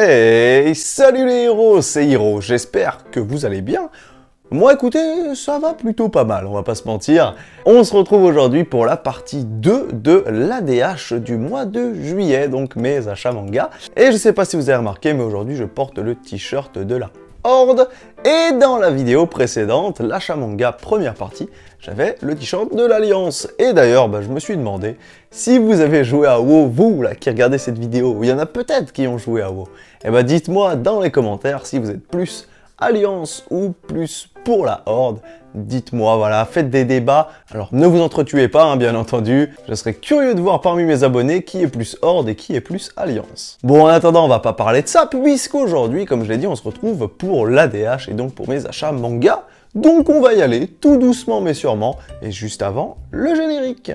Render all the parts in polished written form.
Hey, salut les héros, c'est Hiro, j'espère que vous allez bien. Moi écoutez, ça va plutôt pas mal, on va pas se mentir. On se retrouve aujourd'hui pour la partie 2 de l'ADH du mois de juillet, donc mes achats manga. Et je sais pas si vous avez remarqué, mais aujourd'hui je porte le t-shirt de la Horde. Et dans la vidéo précédente, l'achat manga première partie, j'avais le t-shirt de l'Alliance. Et d'ailleurs, je me suis demandé si vous avez joué à WoW, vous là qui regardez cette vidéo, il y en a peut-être qui ont joué à WoW. Et dites-moi dans les commentaires si vous êtes plus Alliance ou plus pour la Horde. Dites-moi, voilà, faites des débats. Alors ne vous entretuez pas, bien entendu. Je serais curieux de voir parmi mes abonnés qui est plus Horde et qui est plus Alliance. Bon, en attendant, on va pas parler de ça, puisqu'aujourd'hui, comme je l'ai dit, on se retrouve pour l'ADH et donc pour mes achats manga. Donc on va y aller, tout doucement mais sûrement, et juste avant, le générique.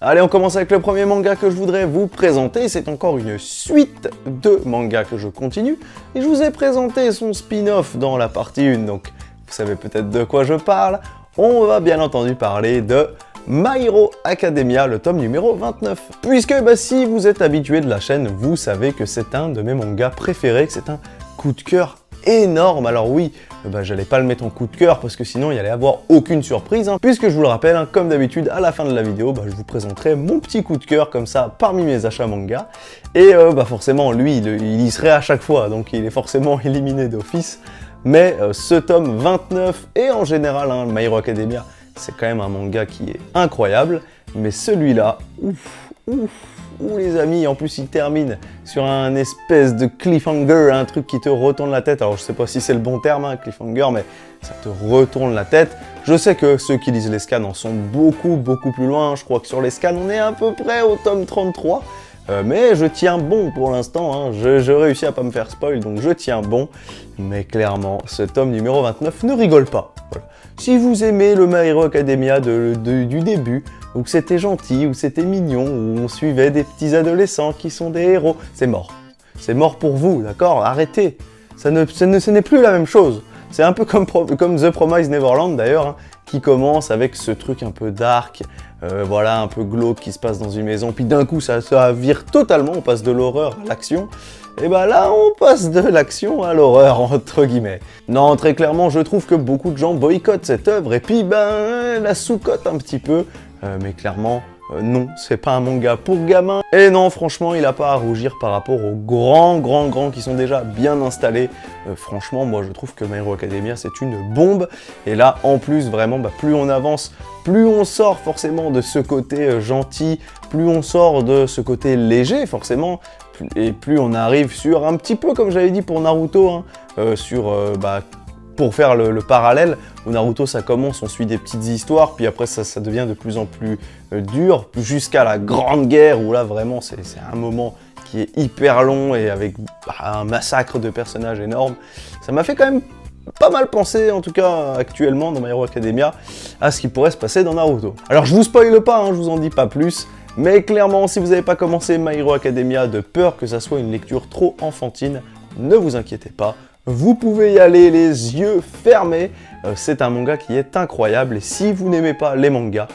Allez, on commence avec le premier manga que je voudrais vous présenter. C'est encore une suite de mangas que je continue. Et je vous ai présenté son spin-off dans la partie 1, donc vous savez peut-être de quoi je parle. On va bien entendu parler de My Hero Academia, le tome numéro 29. Puisque si vous êtes habitué de la chaîne, vous savez que c'est un de mes mangas préférés, que c'est un coup de cœur énorme. Alors oui, j'allais pas le mettre en coup de cœur parce que sinon il allait avoir aucune surprise, puisque je vous le rappelle, comme d'habitude, à la fin de la vidéo, je vous présenterai mon petit coup de cœur comme ça parmi mes achats manga. Et forcément, lui, il y serait à chaque fois, donc il est forcément éliminé d'office. Mais ce tome 29 et en général, My Hero Academia, c'est quand même un manga qui est incroyable. Mais celui-là, ouf, les amis, en plus il termine sur un espèce de cliffhanger, un truc qui te retourne la tête. Alors je sais pas si c'est le bon terme, cliffhanger, mais ça te retourne la tête. Je sais que ceux qui lisent les scans en sont beaucoup plus loin. Je crois que sur les scans on est à peu près au tome 33. Mais je tiens bon pour l'instant, je réussis à pas me faire spoil, donc je tiens bon. Mais clairement, ce tome numéro 29 ne rigole pas. Voilà. Si vous aimez le My Hero Academia du début, où c'était gentil, où c'était mignon, où on suivait des petits adolescents qui sont des héros, c'est mort. C'est mort pour vous, d'accord? Arrêtez. Ce n'est plus la même chose. C'est un peu comme The Promised Neverland d'ailleurs, qui commence avec ce truc un peu dark, voilà, un peu glauque qui se passe dans une maison, puis d'un coup ça vire totalement, on passe de l'horreur à l'action. Et là on passe de l'action à l'horreur, entre guillemets. Non, très clairement, je trouve que beaucoup de gens boycottent cette œuvre, et puis la sous-cotent un petit peu, mais clairement, non, c'est pas un manga pour gamins. Et non, franchement, il a pas à rougir par rapport aux grands qui sont déjà bien installés. Franchement, moi je trouve que My Hero Academia c'est une bombe. Et là, en plus, vraiment, plus on avance, plus on sort forcément de ce côté gentil, plus on sort de ce côté léger, forcément, et plus on arrive sur un petit peu, comme j'avais dit pour Naruto, pour faire le parallèle, où Naruto ça commence, on suit des petites histoires, puis après ça devient de plus en plus dur, jusqu'à la grande guerre, où là vraiment c'est un moment qui est hyper long et avec un massacre de personnages énorme. Ça m'a fait quand même pas mal penser, en tout cas actuellement dans My Hero Academia, à ce qui pourrait se passer dans Naruto. Alors je vous spoile pas, je vous en dis pas plus, mais clairement si vous n'avez pas commencé My Hero Academia de peur que ça soit une lecture trop enfantine, ne vous inquiétez pas. Vous pouvez y aller les yeux fermés, c'est un manga qui est incroyable et si vous n'aimez pas les mangas,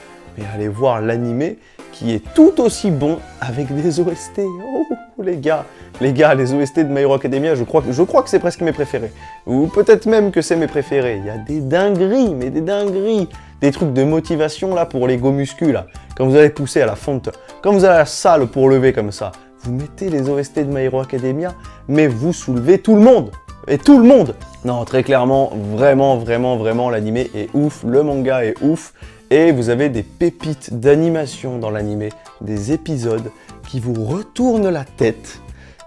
allez voir l'animé qui est tout aussi bon avec des OST. Oh les gars, les OST de My Hero Academia, je crois que c'est presque mes préférés. Ou peut-être même que c'est mes préférés. Il y a des dingueries, mais des dingueries. Des trucs de motivation là pour les go muscu là. Quand vous allez pousser à la fonte, quand vous allez à la salle pour lever comme ça, vous mettez les OST de My Hero Academia, mais vous soulevez tout le monde. Et tout le monde! Non, très clairement, vraiment, l'animé est ouf, le manga est ouf, et vous avez des pépites d'animation dans l'animé, des épisodes qui vous retournent la tête,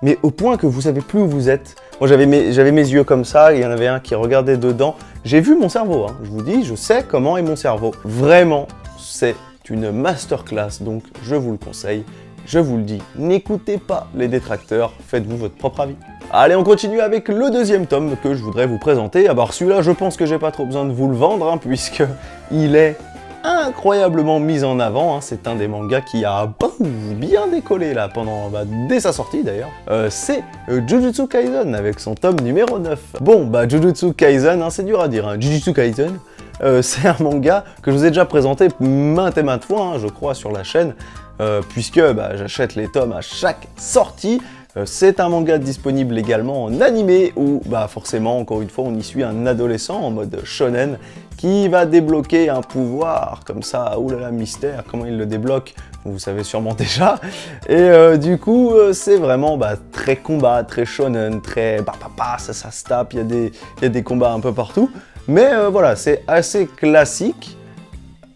mais au point que vous savez plus où vous êtes. Moi, j'avais mes yeux comme ça, il y en avait un qui regardait dedans. J'ai vu mon cerveau, je vous dis, je sais comment est mon cerveau. Vraiment, c'est une masterclass, donc je vous le conseille. Je vous le dis, n'écoutez pas les détracteurs, faites-vous votre propre avis. Allez, on continue avec le deuxième tome que je voudrais vous présenter. Alors celui-là, je pense que j'ai pas trop besoin de vous le vendre, puisque il est incroyablement mis en avant, hein. C'est un des mangas qui a bien décollé là, dès sa sortie d'ailleurs. C'est Jujutsu Kaisen avec son tome numéro 9. Bon, Jujutsu Kaisen, hein, c'est dur à dire, hein. Jujutsu Kaisen, c'est un manga que je vous ai déjà présenté maintes et maintes fois, hein, je crois, sur la chaîne, puisque j'achète les tomes à chaque sortie. C'est un manga disponible également en animé où forcément, encore une fois, on y suit un adolescent en mode shonen qui va débloquer un pouvoir comme ça, oulala, mystère, comment il le débloque, vous savez sûrement déjà. Et du coup, c'est vraiment très combat, très shonen, très ça se tape, il y a des combats un peu partout. Mais voilà, c'est assez classique.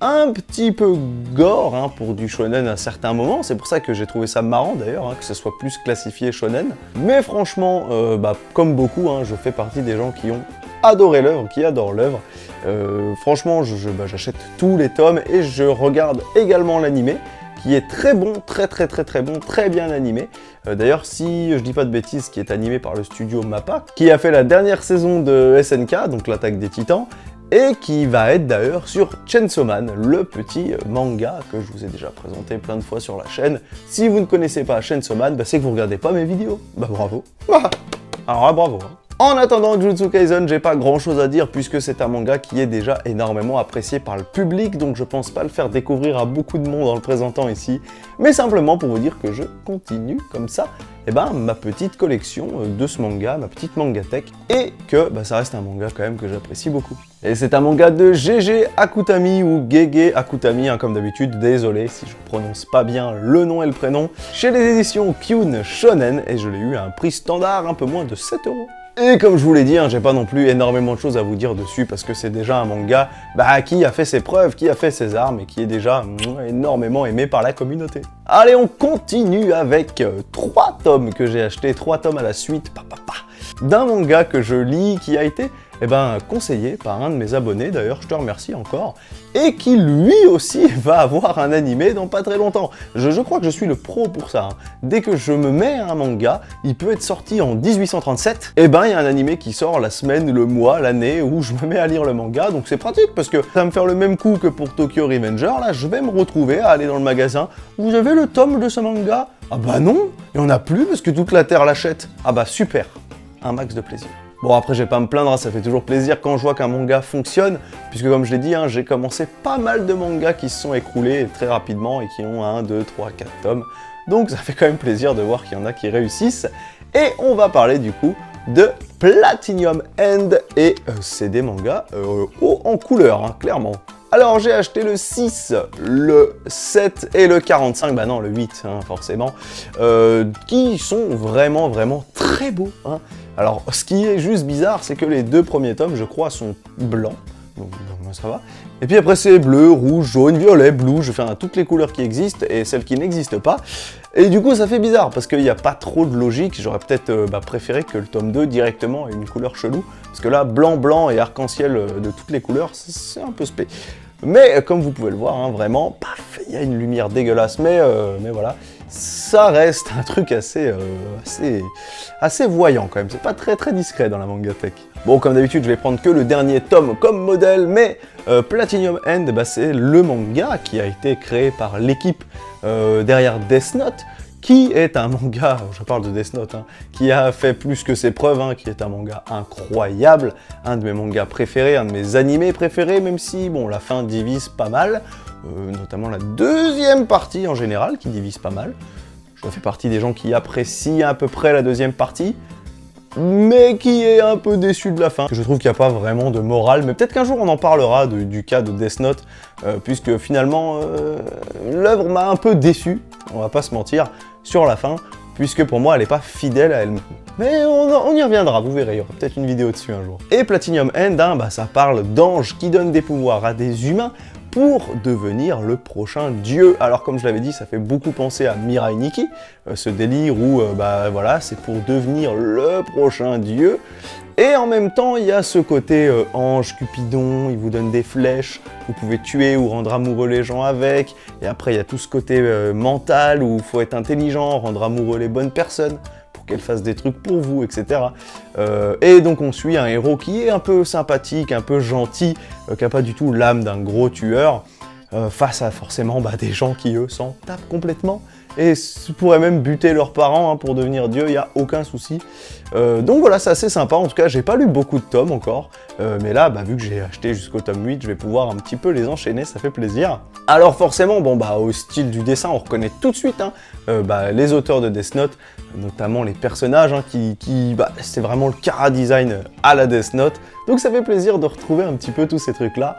Un petit peu gore hein, pour du shonen à certains moments, c'est pour ça que j'ai trouvé ça marrant d'ailleurs, hein, que ce soit plus classifié shonen. Mais franchement, comme beaucoup, hein, je fais partie des gens qui ont adoré l'œuvre, qui adorent l'œuvre. Franchement, j'achète tous les tomes et je regarde également l'animé, qui est très bon, très bon, très bien animé. D'ailleurs, si je dis pas de bêtises, qui est animé par le studio MAPPA, qui a fait la dernière saison de SNK, donc l'attaque des titans, et qui va être d'ailleurs sur Chainsaw Man, le petit manga que je vous ai déjà présenté plein de fois sur la chaîne. Si vous ne connaissez pas Chainsaw Man, c'est que vous regardez pas mes vidéos. Bravo. Alors là, bravo. Hein. En attendant Jujutsu Kaisen, j'ai pas grand chose à dire puisque c'est un manga qui est déjà énormément apprécié par le public, donc je pense pas le faire découvrir à beaucoup de monde en le présentant ici, mais simplement pour vous dire que je continue comme ça ma petite collection de ce manga, ma petite mangatech, et que ça reste un manga quand même que j'apprécie beaucoup. Et c'est un manga de Gege Akutami ou Gege Akutami, hein, comme d'habitude, désolé si je prononce pas bien le nom et le prénom, chez les éditions Kyun Shonen, et je l'ai eu à un prix standard, un peu moins de 7 €. Et comme je vous l'ai dit, hein, j'ai pas non plus énormément de choses à vous dire dessus parce que c'est déjà un manga qui a fait ses preuves, qui a fait ses armes et qui est déjà énormément aimé par la communauté. Allez, on continue avec 3 tomes que j'ai achetés, 3 tomes à la suite, d'un manga que je lis qui a été conseillé par un de mes abonnés, d'ailleurs je te remercie encore, et qui lui aussi va avoir un animé dans pas très longtemps. Je crois que je suis le pro pour ça. Hein. Dès que je me mets un manga, il peut être sorti en 1837, il y a un animé qui sort la semaine, le mois, l'année où je me mets à lire le manga, donc c'est pratique parce que ça va me faire le même coup que pour Tokyo Revenger, là je vais me retrouver à aller dans le magasin, vous avez le tome de ce manga? Ah non, il n'y en a plus parce que toute la terre l'achète. Ah super, un max de plaisir. Bon après je vais pas me plaindre, ça fait toujours plaisir quand je vois qu'un manga fonctionne, puisque comme je l'ai dit, hein, j'ai commencé pas mal de mangas qui se sont écroulés très rapidement et qui ont 1, 2, 3, 4 tomes, donc ça fait quand même plaisir de voir qu'il y en a qui réussissent. Et on va parler du coup de Platinum End, et c'est des mangas haut en couleur, hein, clairement. Alors j'ai acheté le 6, le 7 et le 45, non le 8 hein, forcément, qui sont vraiment très beaux. Hein. Alors ce qui est juste bizarre, c'est que les 2 premiers tomes, je crois, sont blancs, donc ça va. Et puis après c'est bleu, rouge, jaune, violet, bleu, je fais toutes les couleurs qui existent et celles qui n'existent pas. Et du coup ça fait bizarre parce qu'il n'y a pas trop de logique, j'aurais peut-être préféré que le tome 2 directement ait une couleur chelou, parce que là blanc et arc-en-ciel de toutes les couleurs, c'est un peu spé. Mais comme vous pouvez le voir, hein, vraiment, il y a une lumière dégueulasse, mais voilà, ça reste un truc assez voyant quand même, c'est pas très discret dans la mangatech. Bon, comme d'habitude, je vais prendre que le dernier tome comme modèle, mais Platinum End, c'est le manga qui a été créé par l'équipe derrière Death Note, qui est un manga, je parle de Death Note, hein, qui a fait plus que ses preuves, hein, qui est un manga incroyable, un de mes mangas préférés, un de mes animés préférés, même si, bon, la fin divise pas mal, notamment la deuxième partie en général, qui divise pas mal. Je fais partie des gens qui apprécient à peu près la deuxième partie, mais qui est un peu déçu de la fin. Je trouve qu'il n'y a pas vraiment de morale, mais peut-être qu'un jour on en parlera du cas de Death Note, puisque finalement, l'œuvre m'a un peu déçu, on va pas se mentir, sur la fin, puisque pour moi elle n'est pas fidèle à elle-même. Mais on y reviendra, vous verrez, il y aura peut-être une vidéo dessus un jour. Et Platinum End, hein, ça parle d'anges qui donnent des pouvoirs à des humains pour devenir le prochain dieu. Alors comme je l'avais dit, ça fait beaucoup penser à Mirai Nikki, ce délire où voilà, c'est pour devenir le prochain dieu. Et en même temps, il y a ce côté ange, Cupidon, il vous donne des flèches, vous pouvez tuer ou rendre amoureux les gens avec. Et après, il y a tout ce côté mental où il faut être intelligent, rendre amoureux les bonnes personnes pour qu'elles fassent des trucs pour vous, etc. Et donc on suit un héros qui est un peu sympathique, un peu gentil, qui n'a pas du tout l'âme d'un gros tueur. face à forcément des gens qui eux s'en tapent complètement et pourraient même buter leurs parents hein, pour devenir dieu, il n'y a aucun souci. Donc voilà, c'est assez sympa, en tout cas j'ai pas lu beaucoup de tomes encore, mais là vu que j'ai acheté jusqu'au tome 8, je vais pouvoir un petit peu les enchaîner, ça fait plaisir. Alors forcément, au style du dessin, on reconnaît tout de suite hein, les auteurs de Death Note, notamment les personnages hein, c'est vraiment le chara-design à la Death Note, donc ça fait plaisir de retrouver un petit peu tous ces trucs là.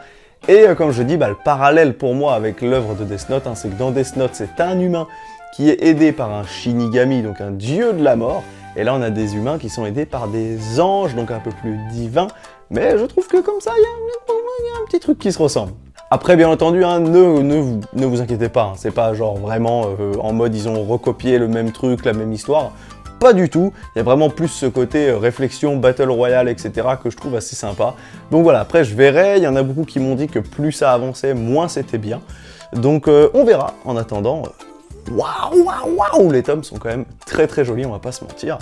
Et comme je dis, le parallèle pour moi avec l'œuvre de Death Note, hein, c'est que dans Death Note, c'est un humain qui est aidé par un Shinigami, donc un dieu de la mort, et là on a des humains qui sont aidés par des anges, donc un peu plus divins, mais je trouve que comme ça, il y a un petit truc qui se ressemble. Après, bien entendu, hein, ne vous inquiétez pas, hein, c'est pas genre vraiment en mode ils ont recopié le même truc, la même histoire. Pas du tout, il y a vraiment plus ce côté réflexion, battle royale, etc. que je trouve assez sympa. Donc voilà, après je verrai, il y en a beaucoup qui m'ont dit que plus ça avançait, moins c'était bien. Donc on verra, en attendant, waouh, les tomes sont quand même très très jolis, on va pas se mentir.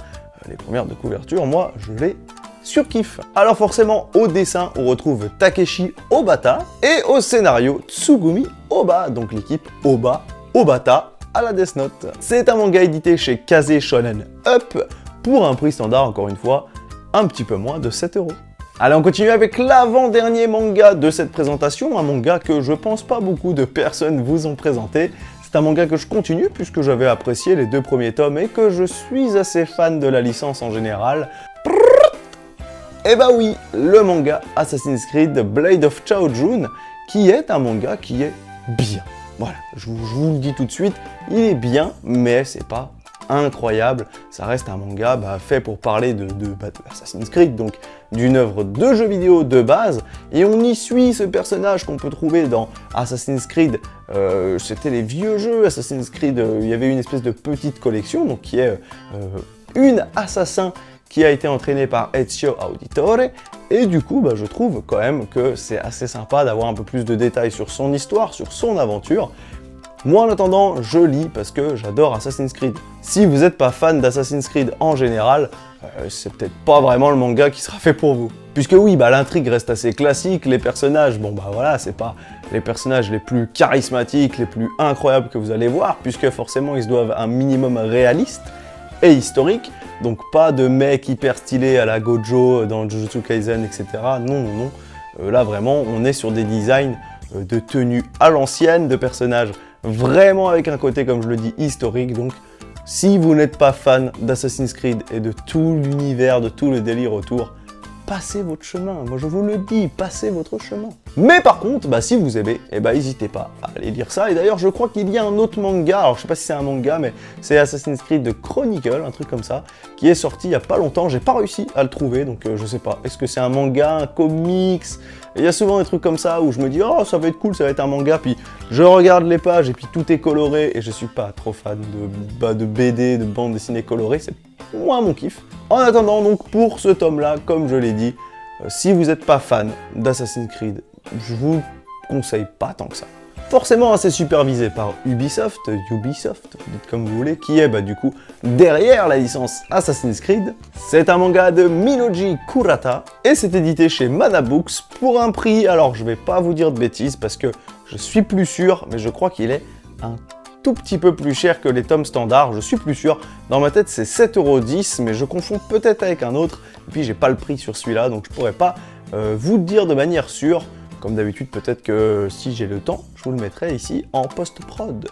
Les premières de couverture, moi je les surkiffe. Alors forcément, au dessin, on retrouve Takeshi Obata et au scénario, Tsugumi Oba, donc l'équipe Obata à la Death Note. C'est un manga édité chez Kaze Shonen Up pour un prix standard, encore une fois, un petit peu moins de 7 €. Allez, on continue avec l'avant-dernier manga de cette présentation, un manga que je pense pas beaucoup de personnes vous ont présenté. C'est un manga que je continue puisque j'avais apprécié les 2 premiers tomes et que je suis assez fan de la licence en général. Et oui, le manga Assassin's Creed Blade of Chao Jun, qui est un manga qui est bien. Voilà, je vous le dis tout de suite, il est bien, mais c'est pas incroyable. Ça reste un manga fait pour parler de Assassin's Creed, donc d'une œuvre de jeu vidéo de base, et on y suit ce personnage qu'on peut trouver dans Assassin's Creed. C'était les vieux jeux Assassin's Creed, il y avait une espèce de petite collection, donc qui est une assassin qui a été entraîné par Ezio Auditore, et du coup, je trouve quand même que c'est assez sympa d'avoir un peu plus de détails sur son histoire, sur son aventure. Moi, en attendant, je lis parce que j'adore Assassin's Creed. Si vous n'êtes pas fan d'Assassin's Creed en général, c'est peut-être pas vraiment le manga qui sera fait pour vous. Puisque oui, l'intrigue reste assez classique, les personnages, voilà, c'est pas les personnages les plus charismatiques, les plus incroyables que vous allez voir, puisque forcément, ils se doivent un minimum réaliste et historique. Donc pas de mecs hyper stylés à la Gojo dans Jujutsu Kaisen, etc. Non. Là vraiment, on est sur des designs de tenues à l'ancienne, de personnages vraiment avec un côté, comme je le dis, historique. Donc si vous n'êtes pas fan d'Assassin's Creed et de tout l'univers, de tout le délire autour, passez votre chemin. Moi je vous le dis, passez votre chemin. Mais par contre, si vous aimez, n'hésitez pas à aller lire ça. Et d'ailleurs, je crois qu'il y a un autre manga, alors je sais pas si c'est un manga, mais c'est Assassin's Creed Chronicle, un truc comme ça, qui est sorti il y a pas longtemps. J'ai pas réussi à le trouver, donc je sais pas. Est-ce que c'est un manga, un comics? Il y a souvent des trucs comme ça où je me dis, oh, ça va être cool, ça va être un manga, puis je regarde les pages et puis tout est coloré, et je suis pas trop fan de BD, de bande dessinée colorée, c'est moins mon kiff. En attendant, donc, pour ce tome-là, comme je l'ai dit, si vous n'êtes pas fan d'Assassin's Creed, je vous conseille pas tant que ça. Forcément, c'est supervisé par Ubisoft, dites comme vous voulez, qui est du coup derrière la licence Assassin's Creed. C'est un manga de Minoji Kurata et c'est édité chez Mana Books pour un prix, alors je vais pas vous dire de bêtises parce que je suis plus sûr, mais je crois qu'il est un tout petit peu plus cher que les tomes standards, je suis plus sûr. Dans ma tête, c'est 7,10 €, mais je confonds peut-être avec un autre. Et puis, j'ai pas le prix sur celui-là, donc je pourrais pas vous le dire de manière sûre. Comme d'habitude, peut-être que si j'ai le temps, je vous le mettrai ici en post-prod.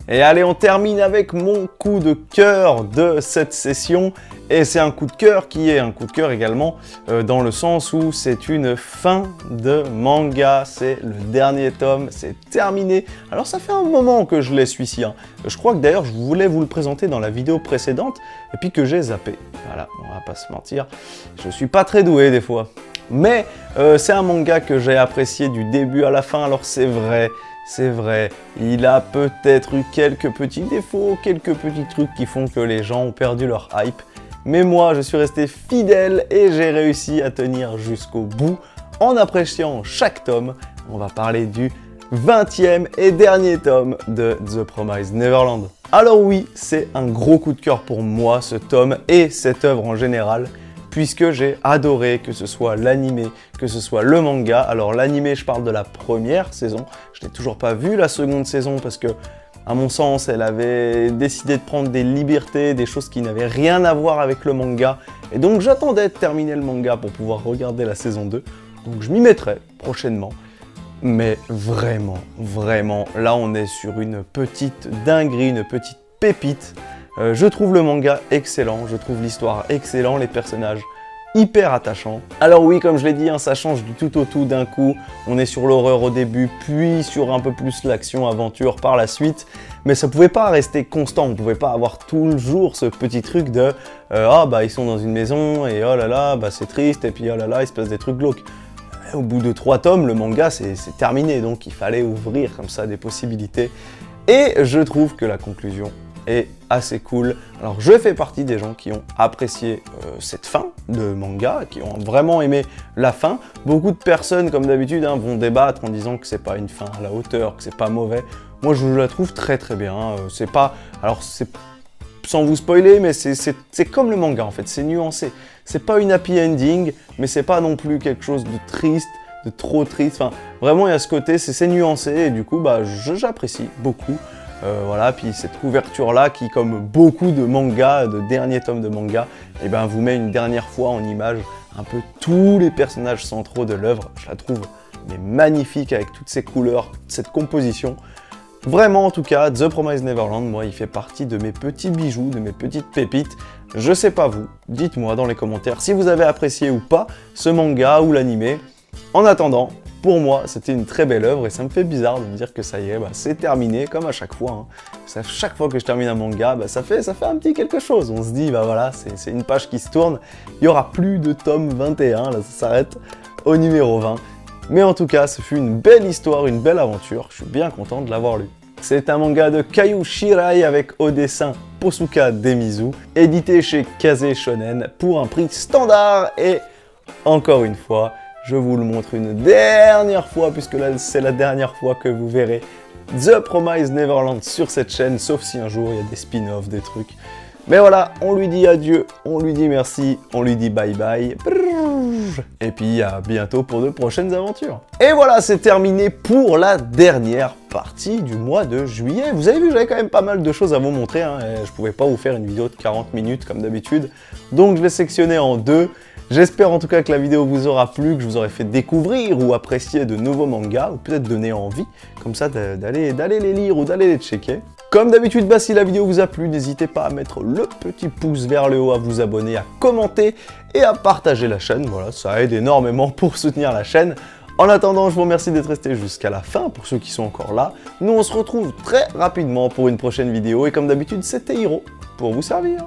Et allez, on termine avec mon coup de cœur de cette session. Et c'est un coup de cœur qui est un coup de cœur également dans le sens où c'est une fin de manga. C'est le dernier tome, c'est terminé. Alors ça fait un moment que je l'ai celui-ci. Je crois que d'ailleurs je voulais vous le présenter dans la vidéo précédente et puis que j'ai zappé. Voilà, on va pas se mentir. Je suis pas très doué des fois. Mais c'est un manga que j'ai apprécié du début à la fin. Alors c'est vrai, il a peut-être eu quelques petits défauts, quelques petits trucs qui font que les gens ont perdu leur hype. Mais moi, je suis resté fidèle et j'ai réussi à tenir jusqu'au bout en appréciant chaque tome. On va parler du 20e et dernier tome de The Promised Neverland. Alors oui, c'est un gros coup de cœur pour moi, ce tome et cette œuvre en général. puisque j'ai adoré que ce soit l'animé, que ce soit le manga. Alors l'animé, je parle de la première saison, je n'ai toujours pas vu la seconde saison parce que, à mon sens, elle avait décidé de prendre des libertés, des choses qui n'avaient rien à voir avec le manga. Et donc j'attendais de terminer le manga pour pouvoir regarder la saison 2. Donc je m'y mettrai prochainement. Mais vraiment, vraiment, là on est sur une petite dinguerie, une petite pépite. Je trouve le manga excellent, je trouve l'histoire excellente, les personnages hyper attachant. Alors oui, comme je l'ai dit, hein, ça change du tout au tout d'un coup. On est sur l'horreur au début, puis sur un peu plus l'action-aventure par la suite. Mais ça pouvait pas rester constant, on pouvait pas avoir toujours ce petit truc de ah bah ils sont dans une maison et oh là là, bah c'est triste et puis oh là là, il se passe des trucs glauques. Au bout de 3 tomes, le manga c'est terminé, donc il fallait ouvrir comme ça des possibilités. Et je trouve que la conclusion est assez cool. Alors je fais partie des gens qui ont apprécié cette fin de manga, qui ont vraiment aimé la fin. Beaucoup de personnes, comme d'habitude, hein, vont débattre en disant que c'est pas une fin à la hauteur, que c'est pas mauvais. Moi je la trouve très très bien. C'est pas... Alors c'est... Sans vous spoiler, mais c'est comme le manga en fait, c'est nuancé. C'est pas une happy ending, mais c'est pas non plus quelque chose de triste, de trop triste. Enfin, vraiment il y a ce côté, c'est nuancé et du coup bah, j'apprécie beaucoup. Voilà, puis cette couverture-là qui, comme beaucoup de mangas, de derniers tomes de manga, eh ben, vous met une dernière fois en image un peu tous les personnages centraux de l'œuvre. Je la trouve mais magnifique avec toutes ces couleurs, cette composition. Vraiment, en tout cas, The Promised Neverland, moi, il fait partie de mes petits bijoux, de mes petites pépites. Je sais pas vous, dites-moi dans les commentaires si vous avez apprécié ou pas ce manga ou l'animé. En attendant, pour moi, c'était une très belle œuvre et ça me fait bizarre de me dire que ça y est, bah, c'est terminé, comme à chaque fois. Hein. Chaque fois que je termine un manga, bah, ça fait un petit quelque chose. On se dit, bah voilà, c'est une page qui se tourne. Il n'y aura plus de tome 21, là, ça s'arrête au numéro 20. Mais en tout cas, ce fut une belle histoire, une belle aventure. Je suis bien content de l'avoir lu. C'est un manga de Kayu Shirai avec au dessin Posuka Demizu, édité chez Kaze Shonen pour un prix standard. Et encore une fois, je vous le montre une dernière fois, puisque là c'est la dernière fois que vous verrez The Promised Neverland sur cette chaîne, sauf si un jour il y a des spin-offs, des trucs. Mais voilà, on lui dit adieu, on lui dit merci, on lui dit bye bye. Et puis à bientôt pour de prochaines aventures. Et voilà, c'est terminé pour la dernière partie du mois de juillet. Vous avez vu, j'avais quand même pas mal de choses à vous montrer. Hein, et je pouvais pas vous faire une vidéo de 40 minutes comme d'habitude. Donc je l'ai sectionné en deux. J'espère en tout cas que la vidéo vous aura plu, que je vous aurai fait découvrir ou apprécier de nouveaux mangas, ou peut-être donner envie, comme ça, d'aller les lire ou d'aller les checker. Comme d'habitude, bah, si la vidéo vous a plu, n'hésitez pas à mettre le petit pouce vers le haut, à vous abonner, à commenter et à partager la chaîne. Voilà, ça aide énormément pour soutenir la chaîne. En attendant, je vous remercie d'être resté jusqu'à la fin, pour ceux qui sont encore là. Nous, on se retrouve très rapidement pour une prochaine vidéo, et comme d'habitude, c'était Hiro pour vous servir.